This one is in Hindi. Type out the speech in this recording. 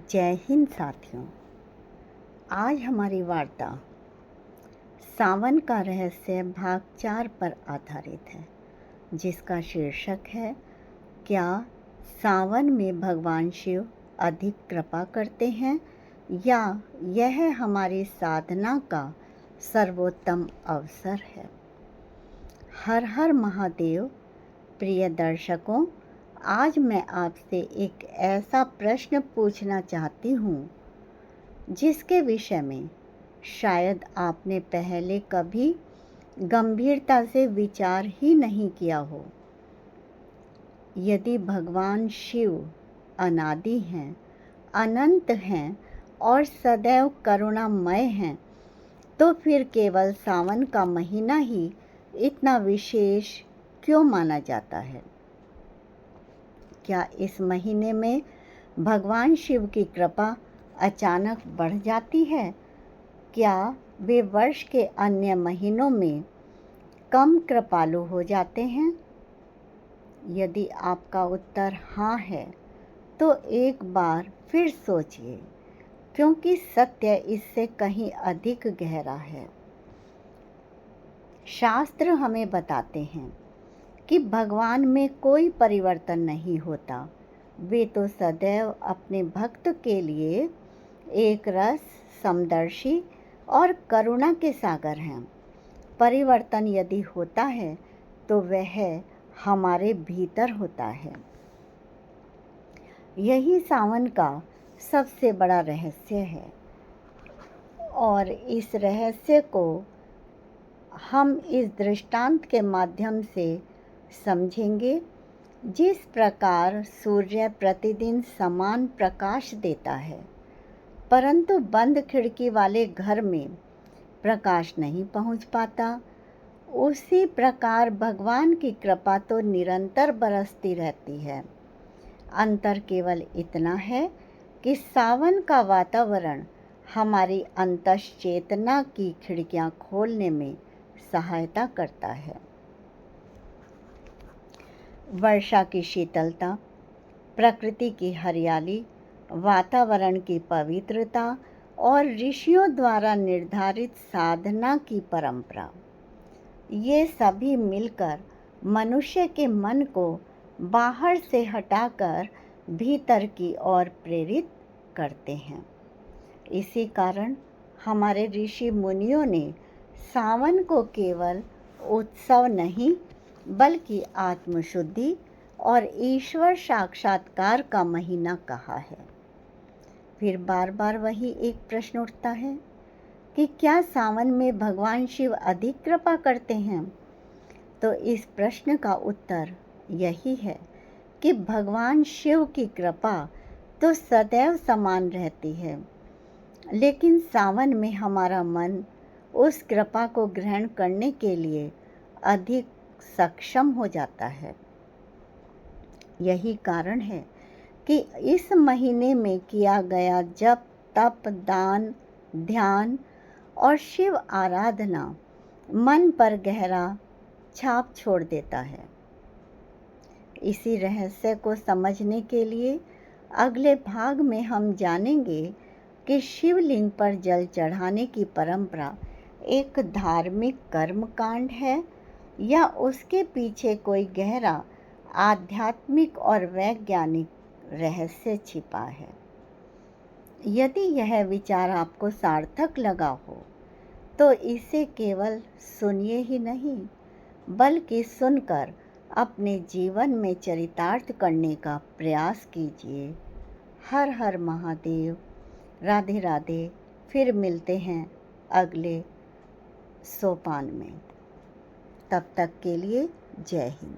जय हिंद साथियों। आज हमारी वार्ता सावन का रहस्य भाग 4 पर आधारित है, जिसका शीर्षक है क्या सावन में भगवान शिव अधिक कृपा करते हैं या यह हमारी साधना का सर्वोत्तम अवसर है। हर हर महादेव। प्रिय दर्शकों, आज मैं आपसे एक ऐसा प्रश्न पूछना चाहती हूँ जिसके विषय में शायद आपने पहले कभी गंभीरता से विचार ही नहीं किया हो। यदि भगवान शिव अनादि हैं, अनंत हैं और सदैव करुणामय हैं, तो फिर केवल सावन का महीना ही इतना विशेष क्यों माना जाता है? क्या इस महीने में भगवान शिव की कृपा अचानक बढ़ जाती है? क्या वे वर्ष के अन्य महीनों में कम कृपालु हो जाते हैं? यदि आपका उत्तर हाँ है, तो एक बार फिर सोचिए, क्योंकि सत्य इससे कहीं अधिक गहरा है। शास्त्र हमें बताते हैं कि भगवान में कोई परिवर्तन नहीं होता। वे तो सदैव अपने भक्त के लिए एक रस, समदर्शी और करुणा के सागर हैं। परिवर्तन यदि होता है तो वह हमारे भीतर होता है। यही सावन का सबसे बड़ा रहस्य है, और इस रहस्य को हम इस दृष्टांत के माध्यम से समझेंगे। जिस प्रकार सूर्य प्रतिदिन समान प्रकाश देता है, परंतु बंद खिड़की वाले घर में प्रकाश नहीं पहुंच पाता, उसी प्रकार भगवान की कृपा तो निरंतर बरसती रहती है। अंतर केवल इतना है कि सावन का वातावरण हमारी अंतश्चेतना की खिड़कियां खोलने में सहायता करता है। वर्षा की शीतलता, प्रकृति की हरियाली, वातावरण की पवित्रता और ऋषियों द्वारा निर्धारित साधना की परंपरा, ये सभी मिलकर मनुष्य के मन को बाहर से हटाकर भीतर की ओर प्रेरित करते हैं। इसी कारण हमारे ऋषि मुनियों ने सावन को केवल उत्सव नहीं, बल्कि आत्मशुद्धि और ईश्वर साक्षात्कार का महीना कहा है। फिर बार बार वही एक प्रश्न उठता है कि क्या सावन में भगवान शिव अधिक कृपा करते हैं? तो इस प्रश्न का उत्तर यही है कि भगवान शिव की कृपा तो सदैव समान रहती है, लेकिन सावन में हमारा मन उस कृपा को ग्रहण करने के लिए अधिक सक्षम हो जाता है। यही कारण है कि इस महीने में किया गया जप, तप, दान, ध्यान और शिव आराधना मन पर गहरा छाप छोड़ देता है। इसी रहस्य को समझने के लिए अगले भाग में हम जानेंगे कि शिवलिंग पर जल चढ़ाने की परंपरा एक धार्मिक कर्मकांड है या उसके पीछे कोई गहरा आध्यात्मिक और वैज्ञानिक रहस्य छिपा है। यदि यह विचार आपको सार्थक लगा हो, तो इसे केवल सुनिए ही नहीं, बल्कि सुनकर अपने जीवन में चरितार्थ करने का प्रयास कीजिए। हर हर महादेव। राधे राधे। फिर मिलते हैं अगले सोपान में। तब तक के लिए जय हिंद।